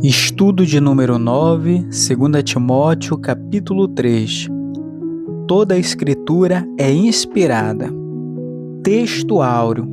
Estudo de número 9, 2 Timóteo, capítulo 3. Toda a Escritura é inspirada. Texto áureo,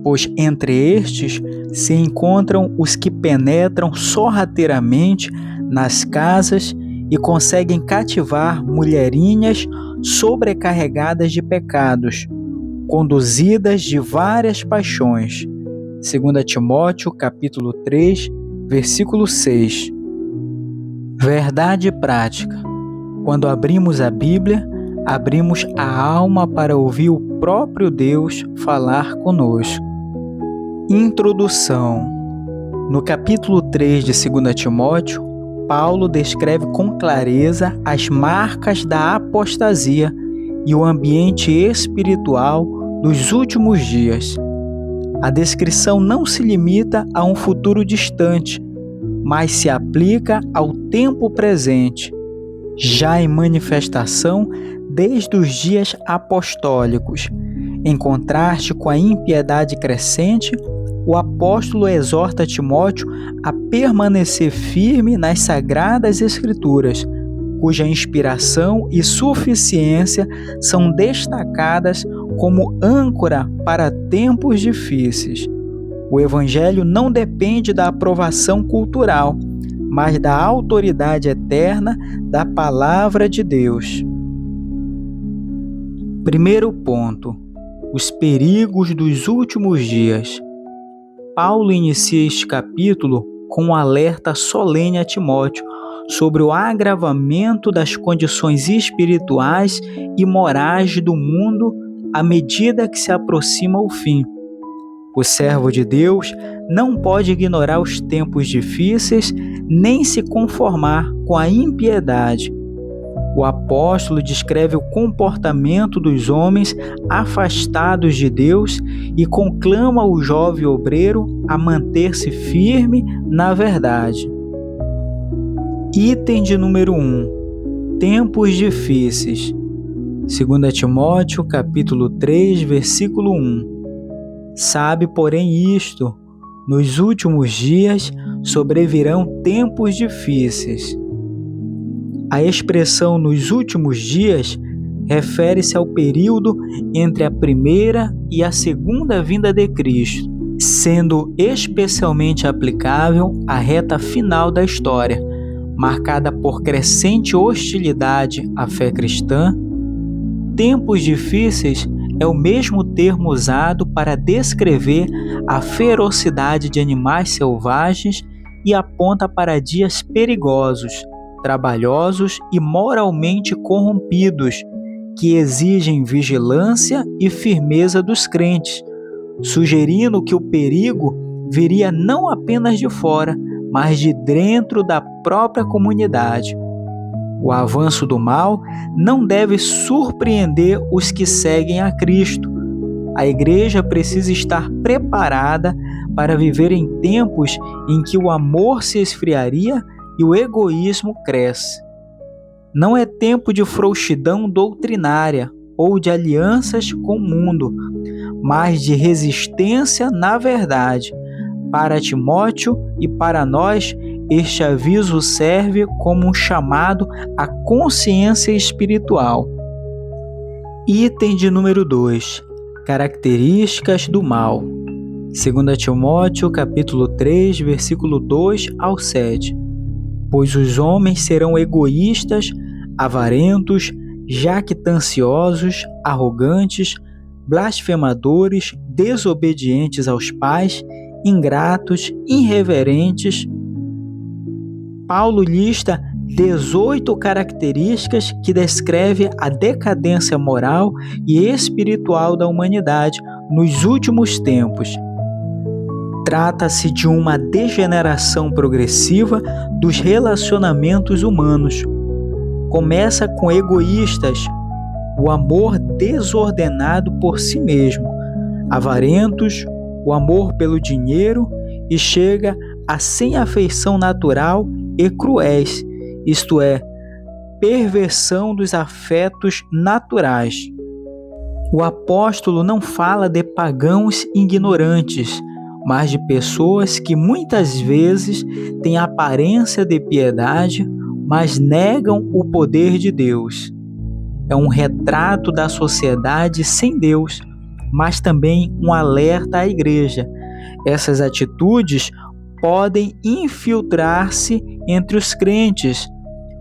pois entre estes se encontram os que penetram sorrateiramente nas casas e conseguem cativar mulherinhas sobrecarregadas de pecados, conduzidas de várias paixões. 2 Timóteo, capítulo 3, versículo 6. Verdade prática. Quando abrimos a Bíblia, abrimos a alma para ouvir o próprio Deus falar conosco. Introdução. No capítulo 3 de 2 Timóteo, Paulo descreve com clareza as marcas da apostasia e o ambiente espiritual dos últimos dias. A descrição não se limita a um futuro distante, mas se aplica ao tempo presente, já em manifestação desde os dias apostólicos. Em contraste com a impiedade crescente, o apóstolo exorta Timóteo a permanecer firme nas Sagradas Escrituras, cuja inspiração e suficiência são destacadas como âncora para tempos difíceis. O Evangelho não depende da aprovação cultural, mas da autoridade eterna da Palavra de Deus. Primeiro ponto: os perigos dos últimos dias. Paulo inicia este capítulo com um alerta solene a Timóteo sobre o agravamento das condições espirituais e morais do mundo à medida que se aproxima o fim. O servo de Deus não pode ignorar os tempos difíceis nem se conformar com a impiedade. O apóstolo descreve o comportamento dos homens afastados de Deus e conclama o jovem obreiro a manter-se firme na verdade. Item de número 1. Tempos difíceis. 2 Timóteo, capítulo 3, versículo 1. Sabe, porém, isto: nos últimos dias sobrevirão tempos difíceis. A expressão nos últimos dias refere-se ao período entre a primeira e a segunda vinda de Cristo, sendo especialmente aplicável à reta final da história, marcada por crescente hostilidade à fé cristã. Tempos difíceis é o mesmo termo usado para descrever a ferocidade de animais selvagens e aponta para dias perigosos, trabalhosos e moralmente corrompidos, que exigem vigilância e firmeza dos crentes, sugerindo que o perigo viria não apenas de fora, mas de dentro da própria comunidade. O avanço do mal não deve surpreender os que seguem a Cristo. A igreja precisa estar preparada para viver em tempos em que o amor se esfriaria e o egoísmo cresce. Não é tempo de frouxidão doutrinária ou de alianças com o mundo, mas de resistência na verdade. Para Timóteo e para nós, este aviso serve como um chamado à consciência espiritual. Item de número 2. Características do mal. 2 Timóteo, capítulo 3, versículo 2 ao 7. Pois os homens serão egoístas, avarentos, jactanciosos, arrogantes, blasfemadores, desobedientes aos pais, ingratos, irreverentes. Paulo lista 18 características que descrevem a decadência moral e espiritual da humanidade nos últimos tempos. Trata-se de uma degeneração progressiva dos relacionamentos humanos. Começa com egoístas, o amor desordenado por si mesmo, avarentos, o amor pelo dinheiro, e chega a sem afeição natural e cruéis, isto é, perversão dos afetos naturais. O apóstolo não fala de pagãos ignorantes mas de pessoas que muitas vezes têm aparência de piedade, mas negam o poder de Deus. É um retrato da sociedade sem Deus, mas também um alerta à igreja. Essas atitudes podem infiltrar-se entre os crentes.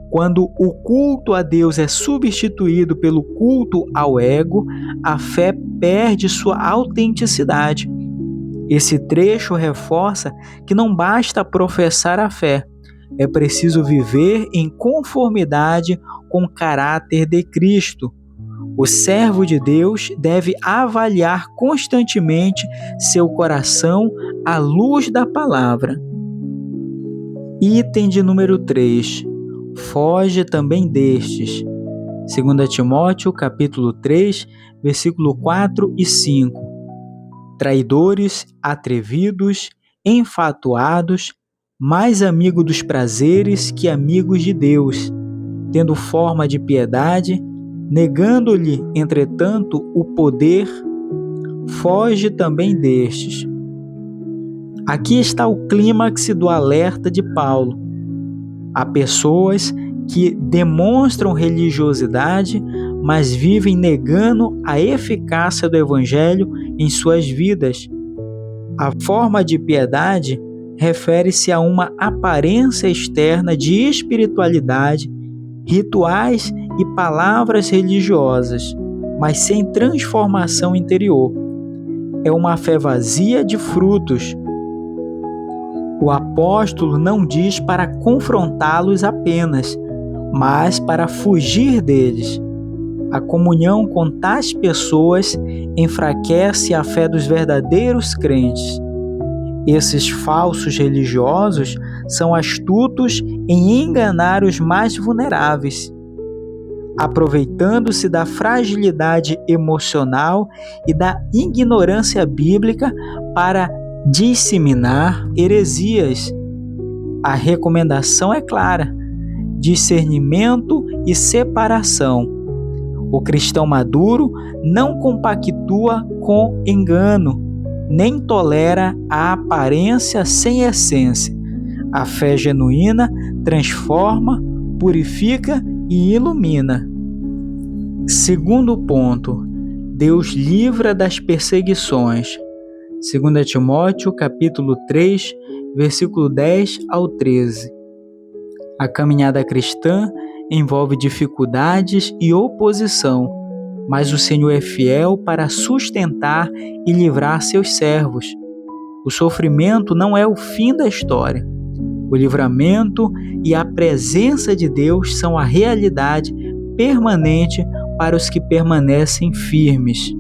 Quando o culto a Deus é substituído pelo culto ao ego, a fé perde sua autenticidade. Esse trecho reforça que não basta professar a fé, é preciso viver em conformidade com o caráter de Cristo. O servo de Deus deve avaliar constantemente seu coração à luz da palavra. Item de número 3. Foge também destes. 2 Timóteo, capítulo 3, versículo 4 e 5. Traidores, atrevidos, enfatuados, mais amigos dos prazeres que amigos de Deus, tendo forma de piedade, negando-lhe, entretanto, o poder, foge também destes. Aqui está o clímax do alerta de Paulo. Há pessoas que demonstram religiosidade, mas vivem negando a eficácia do Evangelho em suas vidas. A forma de piedade refere-se a uma aparência externa de espiritualidade, rituais e palavras religiosas, mas sem transformação interior. É uma fé vazia de frutos. O apóstolo não diz para confrontá-los apenas, mas para fugir deles. A comunhão com tais pessoas enfraquece a fé dos verdadeiros crentes. Esses falsos religiosos são astutos em enganar os mais vulneráveis, aproveitando-se da fragilidade emocional e da ignorância bíblica para disseminar heresias. A recomendação é clara: discernimento e separação. O cristão maduro não compactua com engano, nem tolera a aparência sem essência. A fé genuína transforma, purifica e ilumina. Segundo ponto, Deus livra das perseguições. 2 Timóteo, capítulo 3, versículo 10 ao 13. A caminhada cristã envolve dificuldades e oposição, mas o Senhor é fiel para sustentar e livrar seus servos. O sofrimento não é o fim da história. O livramento e a presença de Deus são a realidade permanente para os que permanecem firmes.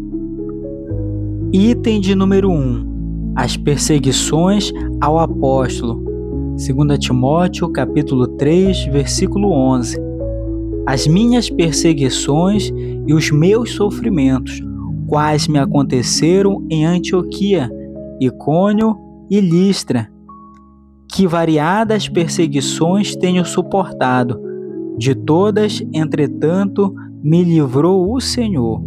Item de número 1. As perseguições ao apóstolo. 2 Timóteo, capítulo 3, versículo 11. As minhas perseguições e os meus sofrimentos, quais me aconteceram em Antioquia, Icônio e Listra. Que variadas perseguições tenho suportado. De todas, entretanto, me livrou o Senhor.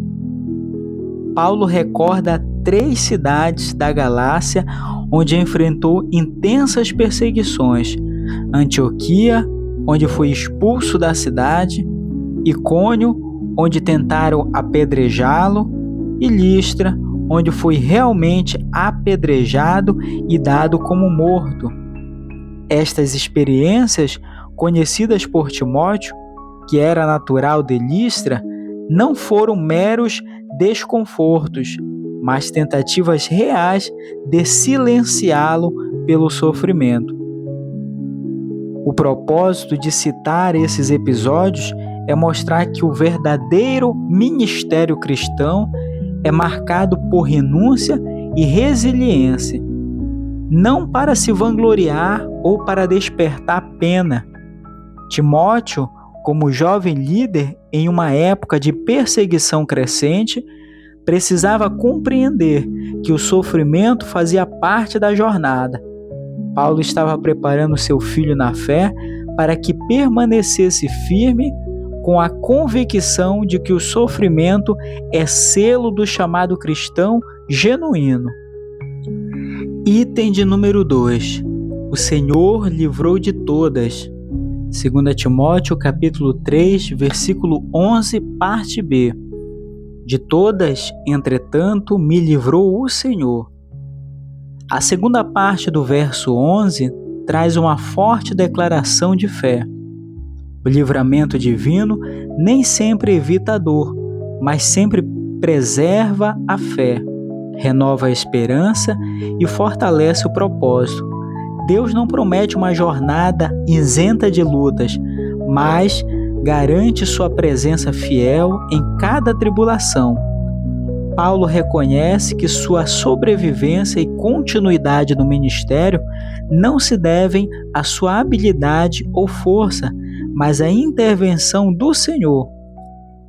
Paulo recorda 3 cidades da Galácia onde enfrentou intensas perseguições: Antioquia, onde foi expulso da cidade, Icônio, onde tentaram apedrejá-lo, e Listra, onde foi realmente apedrejado e dado como morto. Estas experiências, conhecidas por Timóteo, que era natural de Listra, não foram meros desconfortos, mas tentativas reais de silenciá-lo pelo sofrimento. O propósito de citar esses episódios é mostrar que o verdadeiro ministério cristão é marcado por renúncia e resiliência, não para se vangloriar ou para despertar pena. Timóteo, como jovem líder em uma época de perseguição crescente, precisava compreender que o sofrimento fazia parte da jornada. Paulo estava preparando seu filho na fé para que permanecesse firme com a convicção de que o sofrimento é selo do chamado cristão genuíno. Item de número 2. O Senhor livrou de todas. 2 Timóteo capítulo 3, versículo 11, parte B. De todas, entretanto, me livrou o Senhor. A segunda parte do verso 11 traz uma forte declaração de fé. O livramento divino nem sempre evita a dor, mas sempre preserva a fé, renova a esperança e fortalece o propósito. Deus não promete uma jornada isenta de lutas, mas garante sua presença fiel em cada tribulação. Paulo reconhece que sua sobrevivência e continuidade no ministério não se devem à sua habilidade ou força, mas à intervenção do Senhor.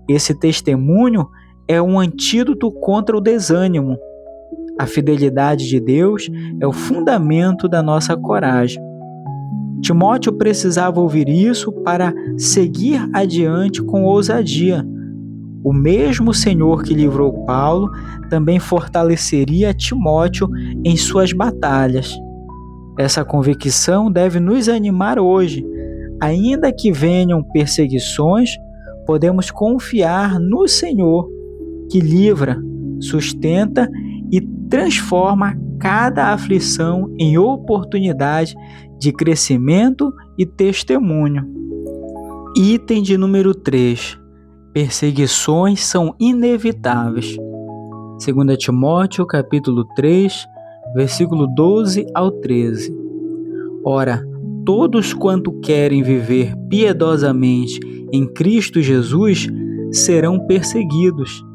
Esse testemunho é um antídoto contra o desânimo. A fidelidade de Deus é o fundamento da nossa coragem. Timóteo precisava ouvir isso para seguir adiante com ousadia. O mesmo Senhor que livrou Paulo também fortaleceria Timóteo em suas batalhas. Essa convicção deve nos animar hoje. Ainda que venham perseguições, podemos confiar no Senhor, que livra, sustenta e transforma cada aflição em oportunidade de crescimento e testemunho. Item de número 3. Perseguições são inevitáveis. 2 Timóteo capítulo 3, versículo 12 ao 13. Ora, todos quanto querem viver piedosamente em Cristo Jesus serão perseguidos,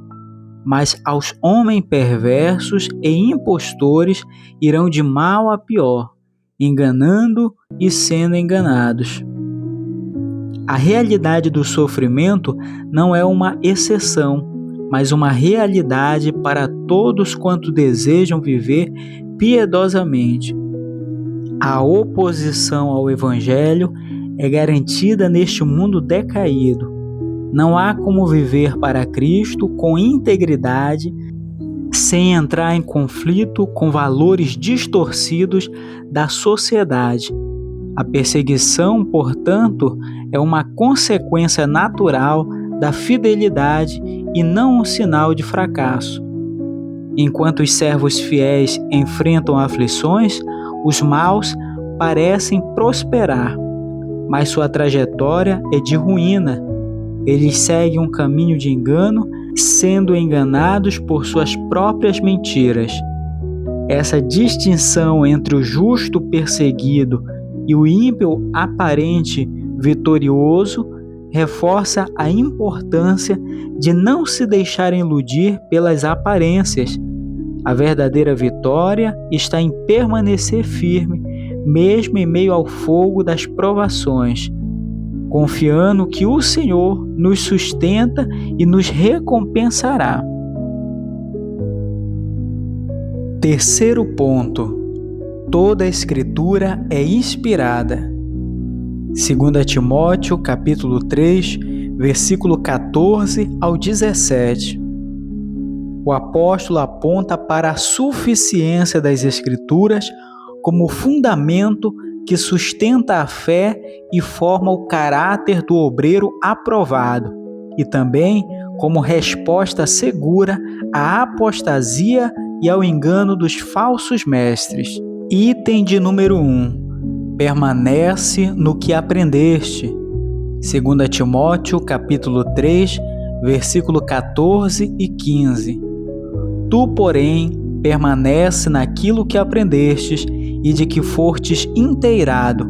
mas aos homens perversos e impostores irão de mal a pior, enganando e sendo enganados. A realidade do sofrimento não é uma exceção, mas uma realidade para todos quanto desejam viver piedosamente. A oposição ao Evangelho é garantida neste mundo decaído. Não há como viver para Cristo com integridade sem entrar em conflito com valores distorcidos da sociedade. A perseguição, portanto, é uma consequência natural da fidelidade e não um sinal de fracasso. Enquanto os servos fiéis enfrentam aflições, os maus parecem prosperar, mas sua trajetória é de ruína. Eles seguem um caminho de engano, sendo enganados por suas próprias mentiras. Essa distinção entre o justo perseguido e o ímpio aparente vitorioso reforça a importância de não se deixar iludir pelas aparências. A verdadeira vitória está em permanecer firme, mesmo em meio ao fogo das provações, confiando que o Senhor nos sustenta e nos recompensará. Terceiro ponto. Toda a Escritura é inspirada. 2 Timóteo capítulo 3, versículo 14 ao 17. O apóstolo aponta para a suficiência das Escrituras como fundamento que sustenta a fé e forma o caráter do obreiro aprovado, e também como resposta segura à apostasia e ao engano dos falsos mestres. Item de número 1. Permanece no que aprendeste. 2 Timóteo capítulo 3, versículo 14 e 15. Tu, porém, permanece naquilo que aprendestes e de que fostes inteirado,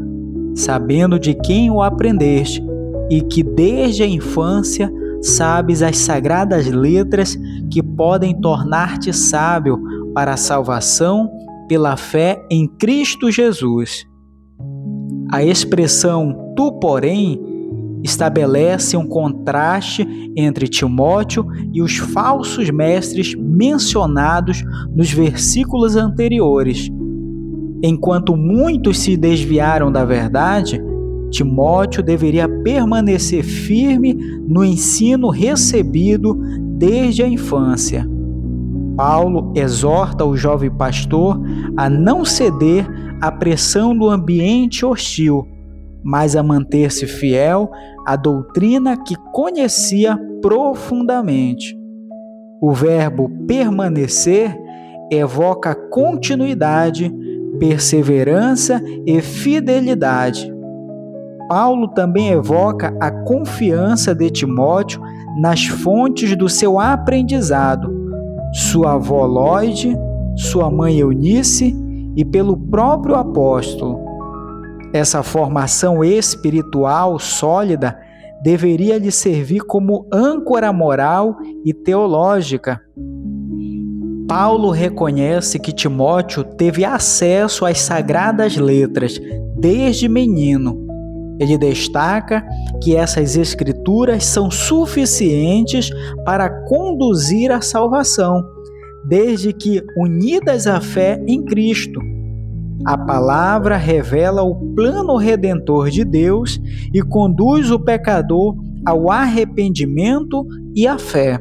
sabendo de quem o aprendeste, e que desde a infância sabes as sagradas letras que podem tornar-te sábio para a salvação pela fé em Cristo Jesus. A expressão tu, porém, estabelece um contraste entre Timóteo e os falsos mestres mencionados nos versículos anteriores. Enquanto muitos se desviaram da verdade, Timóteo deveria permanecer firme no ensino recebido desde a infância. Paulo exorta o jovem pastor a não ceder à pressão do ambiente hostil, mas a manter-se fiel à doutrina que conhecia profundamente. O verbo permanecer evoca continuidade, perseverança e fidelidade. Paulo também evoca a confiança de Timóteo nas fontes do seu aprendizado, sua avó Lóide, sua mãe Eunice e pelo próprio apóstolo. Essa formação espiritual sólida deveria lhe servir como âncora moral e teológica. Paulo reconhece que Timóteo teve acesso às sagradas letras desde menino. Ele destaca que essas escrituras são suficientes para conduzir à salvação, desde que unidas à fé em Cristo. A palavra revela o plano redentor de Deus e conduz o pecador ao arrependimento e à fé.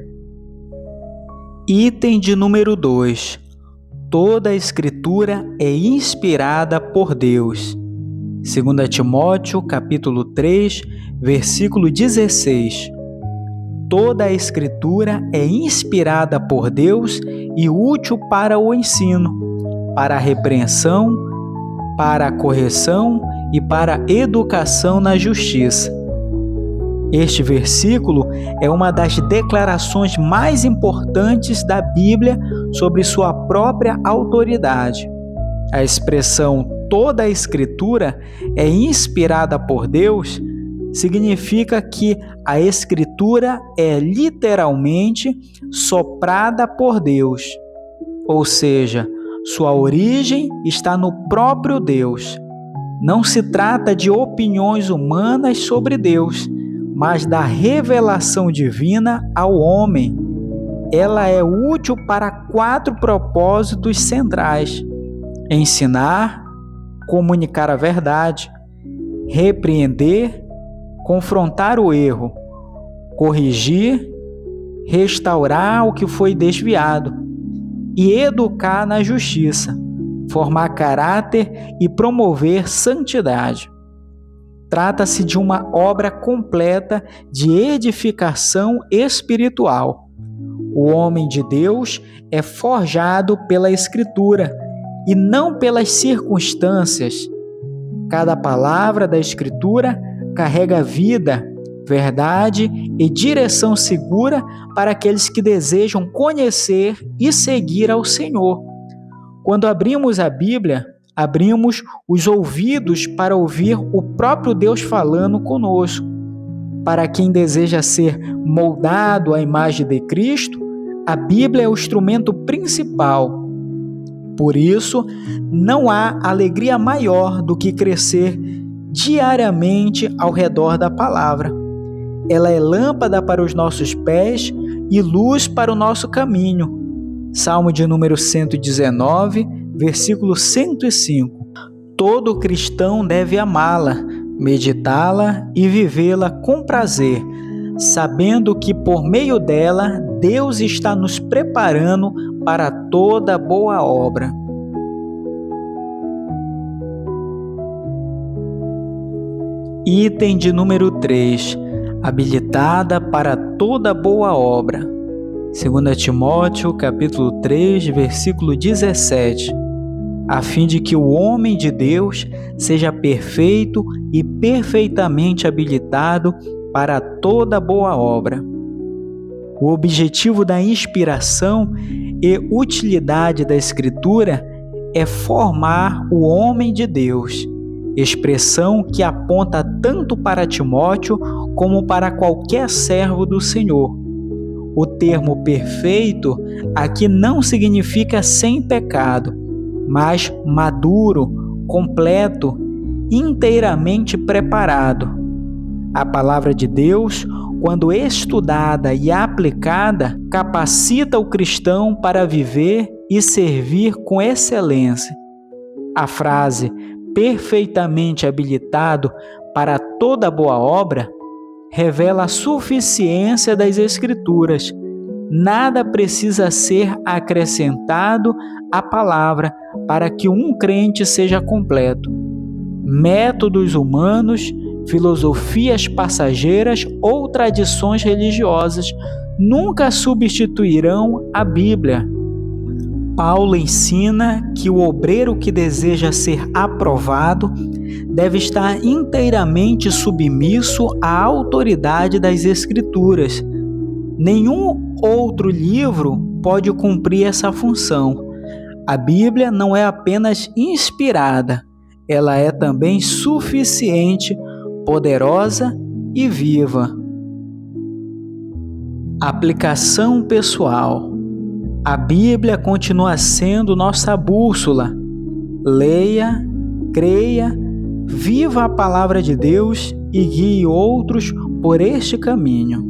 Item de número 2. Toda a Escritura é inspirada por Deus. 2 Timóteo, capítulo 3, versículo 16. Toda a Escritura é inspirada por Deus e útil para o ensino, para a repreensão, para a correção e para a educação na justiça. Este versículo é uma das declarações mais importantes da Bíblia sobre sua própria autoridade. A expressão toda a Escritura é inspirada por Deus significa que a Escritura é literalmente soprada por Deus, ou seja, sua origem está no próprio Deus. Não se trata de opiniões humanas sobre Deus, mas da revelação divina ao homem. Ela é útil para 4 propósitos centrais: ensinar, comunicar a verdade, repreender, confrontar o erro, corrigir, restaurar o que foi desviado e educar na justiça, formar caráter e promover santidade. Trata-se de uma obra completa de edificação espiritual. O homem de Deus é forjado pela Escritura e não pelas circunstâncias. Cada palavra da Escritura carrega vida, verdade e direção segura para aqueles que desejam conhecer e seguir ao Senhor. Quando abrimos a Bíblia, abrimos os ouvidos para ouvir o próprio Deus falando conosco. Para quem deseja ser moldado à imagem de Cristo, a Bíblia é o instrumento principal. Por isso, não há alegria maior do que crescer diariamente ao redor da palavra. Ela é lâmpada para os nossos pés e luz para o nosso caminho. Salmo de número 119, versículo 105. Todo cristão deve amá-la, meditá-la e vivê-la com prazer, sabendo que por meio dela Deus está nos preparando para toda boa obra. Item de número 3. Habilitada para toda boa obra. 2 Timóteo, capítulo 3, versículo 17. A fim de que o homem de Deus seja perfeito e perfeitamente habilitado para toda boa obra. O objetivo da inspiração e utilidade da Escritura é formar o homem de Deus, expressão que aponta tanto para Timóteo como para qualquer servo do Senhor. O termo perfeito aqui não significa sem pecado, mas maduro, completo, inteiramente preparado. A palavra de Deus, quando estudada e aplicada, capacita o cristão para viver e servir com excelência. A frase perfeitamente habilitado para toda boa obra revela a suficiência das Escrituras, nada precisa ser acrescentado à palavra para que um crente seja completo. Métodos humanos, filosofias passageiras ou tradições religiosas nunca substituirão a Bíblia. Paulo ensina que o obreiro que deseja ser aprovado deve estar inteiramente submisso à autoridade das Escrituras. Nenhum outro livro pode cumprir essa função. A Bíblia não é apenas inspirada, ela é também suficiente, poderosa e viva. Aplicação pessoal. A Bíblia continua sendo nossa bússola. Leia, creia, viva a palavra de Deus e guie outros por este caminho.